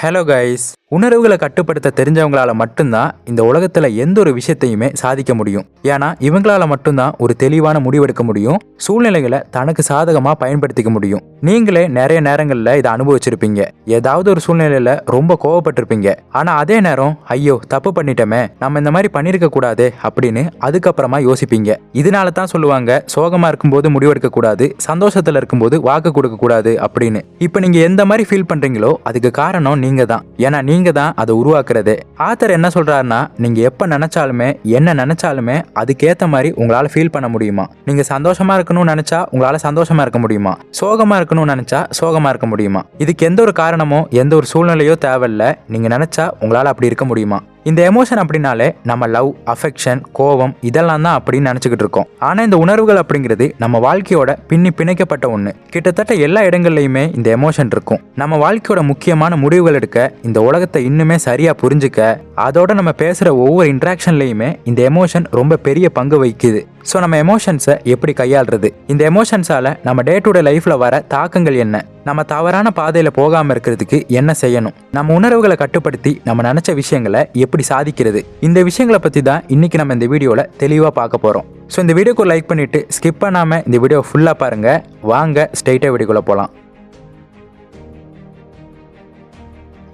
Hello guys, உணர்வுகளை கட்டுப்படுத்த தெரிஞ்சவங்களால மட்டும்தான் இந்த உலகத்துல எந்த ஒரு விஷயத்தையுமே சாதிக்க முடியும். ஏன்னா இவங்களால மட்டும்தான் ஒரு தெளிவான முடிவெடுக்க முடியும், சூழ்நிலைகளை தனக்கு சாதகமா பயன்படுத்திக்க முடியும். நீங்களே நிறைய நேரங்கள்ல இதை அனுபவிச்சிருப்பீங்க. ஏதாவது ஒரு சூழ்நிலையில ரொம்ப கோவப்பட்டிருப்பீங்க. ஆனா அதே நேரம் ஐயோ தப்பு பண்ணிட்டோமே, நம்ம இந்த மாதிரி பண்ணிருக்க கூடாது அப்படின்னு அதுக்கப்புறமா யோசிப்பீங்க. இதனால தான் சொல்லுவாங்க, சோகமா இருக்கும்போது முடிவெடுக்க கூடாது, சந்தோஷத்துல இருக்கும்போது வாக்கு கொடுக்க கூடாது அப்படின்னு. இப்ப நீங்க எந்த மாதிரி ஃபீல் பண்றீங்களோ அதுக்கு காரணம் நீங்க தான். ஏன்னா நீங்க தான் அதை உருவாக்குறது. ஆத்தர் என்ன சொல்றாருன்னா, நீங்க எப்ப நினைச்சாலுமே என்ன நினைச்சாலுமே அதுக்கேத்த மாதிரி உங்களால ஃபீல் பண்ண முடியுமா. நீங்க சந்தோஷமா இருக்கணும்னு நினைச்சா உங்களால சந்தோஷமா இருக்க முடியுமா, சோகமா இருக்கணும்னு நினைச்சா சோகமா இருக்க முடியுமா. இதுக்கு எந்த ஒரு காரணமோ எந்த ஒரு சூழ்நிலையோ தேவையில்ல. நீங்க நினைச்சா உங்களால அப்படி இருக்க முடியுமா. இந்த எமோஷன் அப்படின்னாலே நம்ம லவ், அஃபெக்ஷன், கோவம் இதெல்லாம் தான் அப்படின்னு நினைச்சுக்கிட்டு இருக்கோம். ஆனா இந்த உணர்வுகள் அப்படிங்கிறது நம்ம வாழ்க்கையோட பிணைக்கப்பட்ட ஒண்ணு. கிட்டத்தட்ட எல்லா இடங்கள்லயுமே இந்த எமோஷன் இருக்கும். நம்ம வாழ்க்கையோட முக்கியமான முடிவுகள் எடுக்க, இந்த உலகத்தை இன்னுமே சரியா புரிஞ்சுக்க, அதோட நம்ம பேசுற ஒவ்வொரு இன்ட்ராக்ஷன்லயுமே இந்த எமோஷன் ரொம்ப பெரிய பங்கு வகிக்குது. ஸோ நம்ம எமோஷன்ஸை எப்படி கையாளுறது, இந்த எமோஷன்ஸால நம்ம டே டு டே லைஃப்ல வர தாக்கங்கள் என்ன, நம்ம தவறான பாதையில போகாம இருக்கிறதுக்கு என்ன செய்யணும், நம்ம உணர்வுகளை கட்டுப்படுத்தி நம்ம நினைச்ச விஷயங்களை எப்படி சாதிக்கிறது, இந்த விஷயங்களை பத்தி தான் இன்னைக்கு நம்ம இந்த வீடியோல தெளிவா பார்க்க போறோம். ஸோ இந்த வீடியோக்கு லைக் பண்ணிட்டு ஸ்கிப் பண்ணாம இந்த வீடியோ ஃபுல்லா பாருங்க. வாங்க ஸ்ட்ரெயிட்டா வீடியோக்குள்ள போலாம்.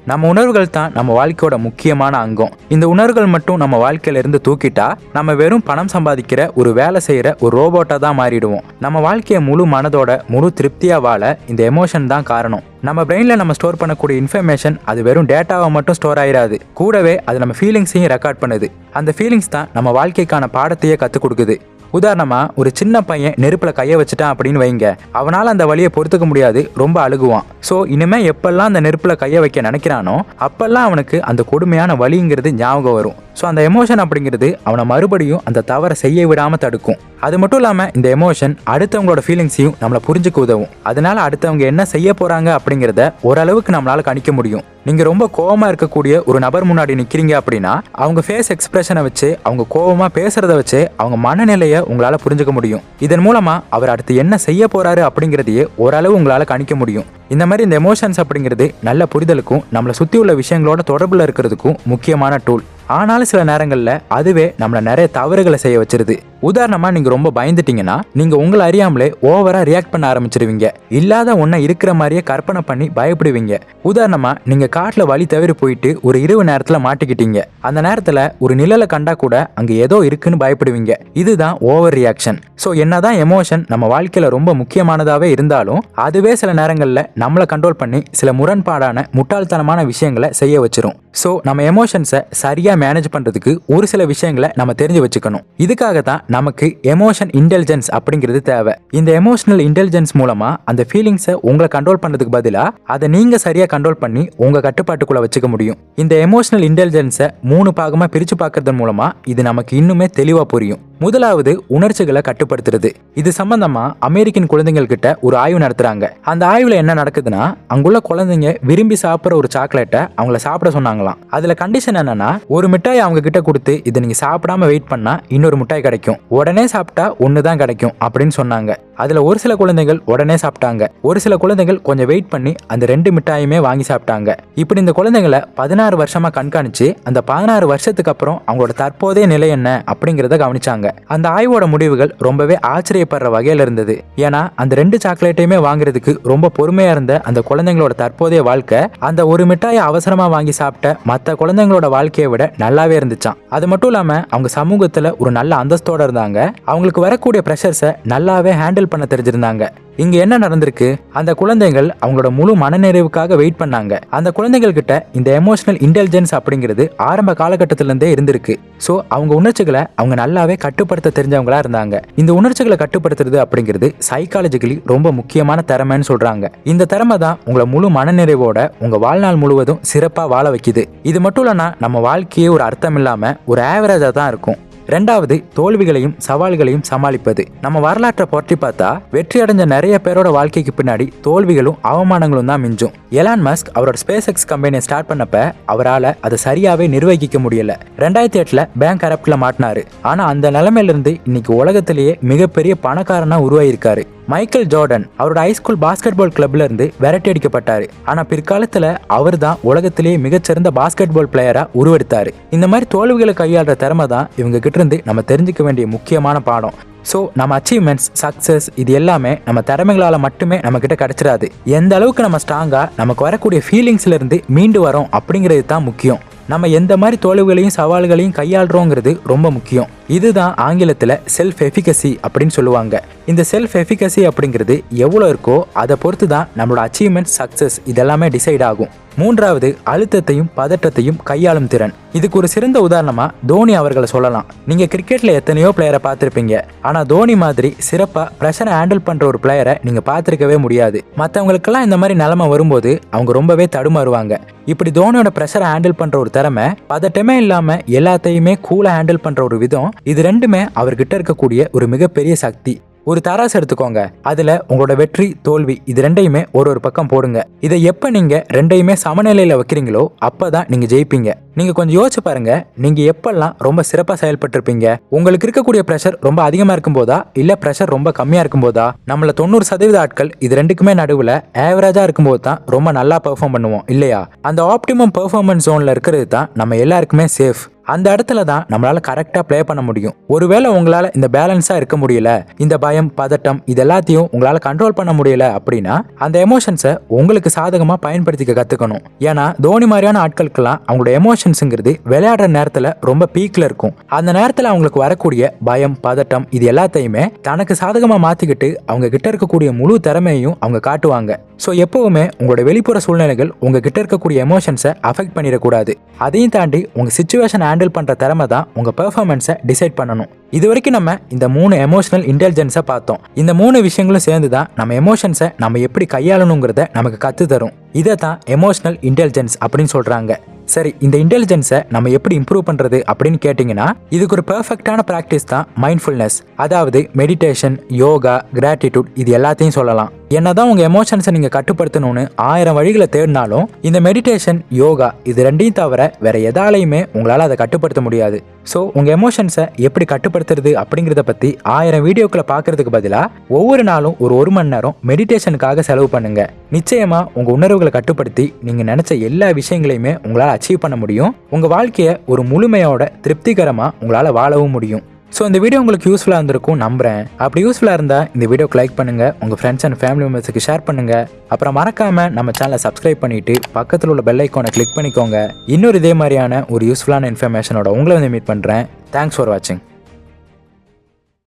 நம்ம உணர்வுகள் தான் நம்ம வாழ்க்கையோட முக்கியமான அங்கம். இந்த உணர்வுகள் மட்டும் நம்ம வாழ்க்கையில இருந்து தூக்கிட்டா நம்ம வெறும் பணம் சம்பாதிக்கிற ஒரு வேலை செய்யற ஒரு ரோபோட்டா தான் மாறிடுவோம். நம்ம வாழ்க்கையை முழு மனதோட முழு திருப்தியா வாழ இந்த எமோஷன் தான் காரணம். நம்ம பிரெயின்ல நம்ம ஸ்டோர் பண்ணக்கூடிய இன்ஃபர்மேஷன் அது வெறும் டேட்டாவை மட்டும் ஸ்டோர் ஆயிராது, கூடவே அது நம்ம ஃபீலிங்ஸையும் ரெக்கார்ட் பண்ணுது. அந்த ஃபீலிங்ஸ் தான் நம்ம வாழ்க்கைக்கான பாடத்தையே கற்றுக் கொடுக்குது. உதாரணமா, ஒரு சின்ன பையன் நெருப்புல கைய வச்சுட்டான் அப்படின்னு வைங்க, அவனால அந்த வலியை பொறுத்துக்க முடியாது, ரொம்ப அழுகுவான். ஸோ இனிமே எப்பெல்லாம் அந்த நெருப்புல கைய வைக்க நினைக்கிறானோ அப்பெல்லாம் அவனுக்கு அந்த கொடுமையான வலிங்கிறது ஞாபகம் வரும். ஸோ அந்த எமோஷன் அப்படிங்கிறது அவனை மறுபடியும் அந்த தவறை செய்ய விடாம தடுக்கும். அது மட்டும் இல்லாம இந்த எமோஷன் அடுத்தவங்களோட ஃபீலிங்ஸையும் நம்மளை புரிஞ்சுக்க உதவும். அதனால அடுத்தவங்க என்ன செய்ய போறாங்க அப்படிங்கிறத ஓரளவுக்கு நம்மளால கணிக்க முடியும். நீங்க ரொம்ப கோவமா இருக்கக்கூடிய ஒரு நபர் முன்னாடி நிக்கிறீங்க அப்படின்னா அவங்க ஃபேஸ் எக்ஸ்பிரஷனை வச்சு, அவங்க கோவமா பேசுறத வச்சு அவங்க மனநிலையை உங்களால புரிஞ்சுக்க முடியும். இதன் மூலமா அவர் அடுத்து என்ன செய்ய போறாரு அப்படிங்கிறதையே ஓரளவு உங்களால கணிக்க முடியும். இந்த மாதிரி இந்த எமோஷன்ஸ் அப்படிங்கிறது நல்ல புரிதலுக்கும் நம்மளை சுத்தி உள்ள விஷயங்களோட தொடர்புல இருக்கிறதுக்கும் முக்கியமான டூல். ஆனாலும் சில நேரங்கள்ல அதுவே நம்மள நிறைய தவறுகளை செய்ய வச்சிருது. உதாரணமா, நீங்க ரொம்ப பயந்துட்டீங்கன்னா நீங்க உங்களை அறியாமலே ஓவரா ரியாக்ட் பண்ண ஆரம்பிச்சிருவீங்க. இல்லாத ஒன்ன இருக்கிற மாதிரியே கற்பனை பண்ணி பயப்படுவீங்க. உதாரணமா, நீங்க காட்டுல வழி தவறி போயிட்டு ஒரு இரவு நேரத்துல மாட்டிக்கிட்டீங்க. அந்த நேரத்துல ஒரு நிழலை கண்டா கூட அங்க ஏதோ இருக்குன்னு பயப்படுவீங்க. இதுதான் ஓவர் ரியாக்ஷன். ஸோ என்னதான் எமோஷன் நம்ம வாழ்க்கையில ரொம்ப முக்கியமானதாவே இருந்தாலும் அதுவே சில நேரங்கள்ல நம்மளை கண்ட்ரோல் பண்ணி சில முரண்பாடான முட்டாள்தனமான விஷயங்களை செய்ய வச்சிரும். ஸோ நம்ம எமோஷன்ஸை சரியா மேனேஜ் பண்றதுக்கு ஒரு சில விஷயங்களை நம்ம தெரிஞ்சு வச்சுக்கணும். இதுக்காக தான் நமக்கு எமோஷன் இன்டெலிஜென்ஸ் அப்படிங்கிறது தேவை. இந்த எமோஷனல் இன்டெலிஜென்ஸ் மூலமா அந்த ஃபீலிங்ஸை உங்களை கண்ட்ரோல் பண்றதுக்கு பதிலா அதை நீங்க சரியா கண்ட்ரோல் பண்ணி உங்க கட்டுப்பாட்டுக்குள்ள வச்சுக்க முடியும். இந்த எமோஷனல் இன்டெலிஜென்ஸை 3 பாகமா பிரிச்சு பார்க்கறது மூலமா இது நமக்கு இன்னுமே தெளிவா புரியும். முதலாவது, உணர்ச்சிகளை கட்டுப்படுத்துறது. இது சம்பந்தமா அமெரிக்கன் குழந்தைகள் கிட்ட ஒரு ஆய்வு நடத்துறாங்க. அந்த ஆய்வுல என்ன நடக்குதுன்னா, அங்குள்ள குழந்தைங்க விரும்பி சாப்பிட்ற ஒரு சாக்லேட்டை அவங்கள சாப்பிட சொன்னாங்களாம். அதுல கண்டிஷன் என்னன்னா, ஒரு மிட்டாய் அவங்க கிட்ட கொடுத்து இதை நீங்க சாப்பிடாம வெயிட் பண்ணா இன்னொரு மிட்டாய் கிடைக்கும், உடனே சாப்பிட்டா ஒண்ணுதான் கிடைக்கும் அப்படின்னு சொன்னாங்க. அதுல ஒரு சில குழந்தைகள் உடனே சாப்பிட்டாங்க, ஒரு சில குழந்தைகள் கொஞ்சம் வெயிட் பண்ணி அந்த 2 மிட்டாயுமே வாங்கி சாப்பிட்டாங்க. இப்படி இந்த குழந்தைகளை 16 வருஷமா கண்காணிச்சு அந்த 16 வருஷத்துக்கு அப்புறம் அவங்களோட தற்போதைய நிலை என்ன அப்படிங்கறத கவனிச்சாங்க. அந்த ஆய்வோட முடிவுகள் ரொம்பவே ஆச்சரியப்படுற வகையில இருந்தது. ஏன்னா அந்த 2 சாக்லேட்டையுமே வாங்குறதுக்கு ரொம்ப பொறுமையா இருந்த அந்த குழந்தைங்களோட தற்போதைய வாழ்க்கை அந்த ஒரு மிட்டாயை அவசரமா வாங்கி சாப்பிட்ட மற்ற குழந்தைங்களோட வாழ்க்கையை விட நல்லாவே இருந்துச்சான். அது மட்டும் இல்லாம அவங்க சமூகத்துல ஒரு நல்ல அந்தஸ்தோட இருந்தாங்க. அவங்களுக்கு வரக்கூடிய பிரஷர்ஸை நல்லாவே ஹேண்டில் பண்ண தெரிஞ்சிருந்தாங்க. இங்க என்ன நடந்திருக்கு, அந்த குழந்தைகள் அவங்களோட முழு மனநிறைவுக்காக வெயிட் பண்ணாங்க. அந்த குழந்தைகள் கிட்ட இந்த எமோஷனல் இன்டெலிஜென்ஸ் அப்படிங்கிறது ஆரம்ப காலகட்டத்தில இருந்தே இருந்திருக்கு. சோ அவங்க உணர்ச்சிகளை அவங்க நல்லாவே கட்டுப்படுத்த தெரிஞ்சவங்களா இருந்தாங்க. இந்த உணர்ச்சிகளை கட்டுப்படுத்துறது அப்படிங்கிறது சைக்காலஜிக்கலி ரொம்ப முக்கியமான திறமைன்னு சொல்றாங்க. இந்த திறமை தான் உங்களை முழு மனநிறைவோட உங்க வாழ்நாள் முழுவதும் சிறப்பா வாழ வைக்குது. இது மட்டும் இல்லைன்னா நம்ம வாழ்க்கையே ஒரு அர்த்தம் இல்லாம ஒரு ஆவரேஜா தான் இருக்கும். ரெண்டாவது, தோல்விகளையும் சவால்களையும் சமாளிப்பது. நம்ம வரலாற்றை புரட்டி பார்த்தா வெற்றி அடைஞ்ச நிறைய பேரோட வாழ்க்கைக்கு பின்னாடி தோல்விகளும் அவமானங்களும் தான் மிஞ்சும். எலான் மஸ்க் அவரோட ஸ்பேஸ் எக்ஸ் கம்பெனியை ஸ்டார்ட் பண்ணப்ப அவரால் அதை சரியாவே நிர்வகிக்க முடியல. 2008 பேங்க் கரப்ட்ல மாட்டினாரு. ஆனா அந்த நிலைமையிலிருந்து இன்னைக்கு உலகத்திலேயே மிகப்பெரிய பணக்காரனா உருவாயிருக்காரு. மைக்கேல் ஜார்டன் அவரோட ஹைஸ்கூல் பாஸ்கெட் பால் கிளப்ல இருந்து விரட்டி அடிக்கப்பட்டாரு. ஆனா பிற்காலத்துல அவர் தான் உலகத்திலேயே மிகச்சிறந்த பாஸ்கெட் பால் பிளேயரா உருவெடுத்தாரு. இந்த மாதிரி தோல்விகளை கையாளுற திறமை தான் இவங்க கிட்ட இருந்து நம்ம தெரிஞ்சுக்க வேண்டிய முக்கியமான பாடம். ஸோ நம்ம அச்சீவ்மெண்ட்ஸ், சக்ஸஸ் இது எல்லாமே நம்ம திறமைகளால் மட்டுமே நம்மக்கிட்ட கிடைச்சிடாது. எந்த அளவுக்கு நம்ம ஸ்ட்ராங்காக நமக்கு வரக்கூடிய ஃபீலிங்ஸ்லேருந்து மீண்டு வரோம் அப்படிங்கிறது தான் முக்கியம். நம்ம எந்த மாதிரி தோல்விகளையும் சவால்களையும் கையாளுறோங்கிறது ரொம்ப முக்கியம். இதுதான் ஆங்கிலத்தில் செல்ஃப் எஃபிகசி அப்படின்னு சொல்லுவாங்க. இந்த செல்ஃப் எஃபிகசி அப்படிங்கிறது எவ்வளோ இருக்கோ அதை பொறுத்து தான் நம்மளோட அச்சீவ்மெண்ட், சக்ஸஸ் இதெல்லாமே டிசைட் ஆகும். மூன்றாவது, அழுத்தத்தையும் பதட்டத்தையும் கையாளும் திறன். இதுக்கு ஒரு சிறந்த உதாரணமா தோனி அவர்களை சொல்லலாம். நீங்க கிரிக்கெட்ல எத்தனையோ பிளேயரை பார்த்திருப்பீங்க. ஆனா தோனி மாதிரி சிறப்பா பிரஷரை ஹேண்டில் பண்ற ஒரு பிளேயரை நீங்க பார்த்திருக்கவே முடியாது. மற்றவங்களுக்கெல்லாம் இந்த மாதிரி நிலைமை வரும்போது அவங்க ரொம்பவே தடுமாறுவாங்க. இப்படி தோனியோட பிரஷரை ஹேண்டில் பண்ற ஒரு திறமை, பதட்டமே இல்லாம எல்லாத்தையுமே கூலா ஹேண்டில் பண்ற ஒரு விதம், இது ரெண்டுமே அவர்கிட்ட இருக்கக்கூடிய ஒரு மிகப்பெரிய சக்தி. ஒரு தராசு எடுத்துக்கோங்க. அதுல உங்களோட வெற்றி, தோல்வி இது ரெண்டையுமே ஒரு பக்கம் போடுங்க. இதை எப்ப நீங்க ரெண்டையுமே சமநிலையில வைக்கிறீங்களோ அப்பதான் நீங்க ஜெயிப்பீங்க. நீங்க கொஞ்சம் யோசிச்சு பாருங்க, நீங்க எப்பெல்லாம் ரொம்ப சிறப்பா செயல்பட்டிருப்பீங்க? உங்களுக்கு இருக்கக்கூடிய பிரஷர் ரொம்ப அதிகமா இருக்கும் போதா, இல்ல பிரஷர் ரொம்ப கம்மியா இருக்கும் போதா? நம்மள 90% ஆட்கள் இது ரெண்டுக்குமே நடுவுல ஆவரேஜா இருக்கும்போது தான் ரொம்ப நல்லா பெர்ஃபார்ம் பண்ணுவோம் இல்லையா? அந்த ஆப்டிமம் பெர்ஃபார்மன்ஸ் ஜோன்ல இருக்கிறது தான் நம்ம எல்லாருக்குமே சேஃப். அந்த இடத்துல தான் நம்மளால கரெக்டா ப்ளே பண்ண முடியும். ஒருவேளை உங்களால இந்த பேலன்ஸா இருக்க முடியல, இந்த பயம், பதட்டம் இது எல்லாத்தையும் உங்களால கண்ட்ரோல் பண்ண முடியல அப்படின்னா அந்த எமோஷன்ஸை உங்களுக்கு சாதகமா பயன்படுத்திக்க கத்துக்கணும். ஏன்னா தோனி மாதிரியான ஆட்களுக்கெல்லாம் அவங்களோட எமோஷன்ஸுங்கிறது விளையாடுற நேரத்துல ரொம்ப பீக்ல இருக்கும். அந்த நேரத்துல அவங்களுக்கு வரக்கூடிய பயம், பதட்டம் இது எல்லாத்தையுமே தனக்கு சாதகமா மாத்திக்கிட்டு அவங்க கிட்ட இருக்கக்கூடிய முழு திறமையையும் அவங்க காட்டுவாங்க. ஸோ எப்பவுமே உங்களோட வெளிப்புற சூழ்நிலைகள் உங்ககிட்ட இருக்கக்கூடிய எமோஷன்ஸை அஃபெக்ட் பண்ணிடக்கூடாது. அதையும் தாண்டி உங்க சிச்சுவேஷன் ஹேண்டில் பண்ற திறமை தான் உங்க பெர்ஃபார்மன்ஸை டிசைட் பண்ணணும். இது வரைக்கும் நம்ம இந்த 3 எமோஷனல் இன்டெலிஜென்ஸை பார்த்தோம். இந்த 3 விஷயங்களும் சேர்ந்து தான் நம்ம எமோஷன்ஸை நம்ம எப்படி கையாளணுங்கிறத நமக்கு கத்து தரும். இதை தான் எமோஷனல் இன்டெலிஜென்ஸ் அப்படின்னு சொல்றாங்க. சரி, இந்த இன்டெலிஜென்ஸை நம்ம எப்படி இம்ப்ரூவ் பண்றது அப்படின்னு கேட்டிங்கன்னா, இதுக்கு ஒரு பெர்ஃபெக்டான ப்ராக்டிஸ் தான் மைண்ட்ஃபுல்னஸ். அதாவது மெடிடேஷன், யோகா, கிராட்டிடியூட் இது எல்லாத்தையும் சொல்லலாம். என்னதான் உங்க எமோஷன்ஸை நீங்க கட்டுப்படுத்தணும்னு 1000 வழிகளை தேடினாலும் இந்த மெடிடேஷன், யோகா இது ரெண்டையும் தவிர வேற எதாலையுமே உங்களால அதை கட்டுப்படுத்த முடியாது. ஸோ உங்க எமோஷன்ஸை எப்படி கட்டுப்படுத்துறது அப்படிங்கிறத பத்தி 1000 வீடியோக்களை பார்க்கறதுக்கு பதிலா ஒவ்வொரு நாளும் ஒரு 1 மணி நேரம் மெடிடேஷனுக்காக செலவு பண்ணுங்க. நிச்சயமா உங்க உணர்வுகளை கட்டுப்படுத்தி நீங்க நினைச்ச எல்லா விஷயங்களையுமே உங்களால அச்சீவ் பண்ண முடியும். உங்க வாழ்க்கையை ஒரு முழுமையோட திருப்திகரமா உங்களால வாழவும் முடியும். ஸோ இந்த வீடியோ உங்களுக்கு யூஸ்ஃபுல்லாக இருந்திருக்கும் நம்புறேன். அப்படி யூஸ்ஃபுல்லாக இருந்தால் இந்த வீடியோக்கு லைக் பண்ணுங்க, உங்க ஃப்ரெண்ட்ஸ் அண்ட் ஃபேமிலி மெம்பர்ஸுக்கு ஷேர் பண்ணுங்க. அப்புறம் மறக்காம நம்ம சேனலை சப்ஸ்கிரைப் பண்ணிட்டு பக்கத்தில் உள்ள பெல் ஐக்கானை கிளிக் பண்ணிக்கோங்க. இன்னொரு இதே மாதிரியான ஒரு யூஸ்ஃபுல்லான இன்ஃபர்மேஷனோட உங்களை வந்து மீட் பண்றேன். தேங்க்ஸ் ஃபார் வாட்சிங்.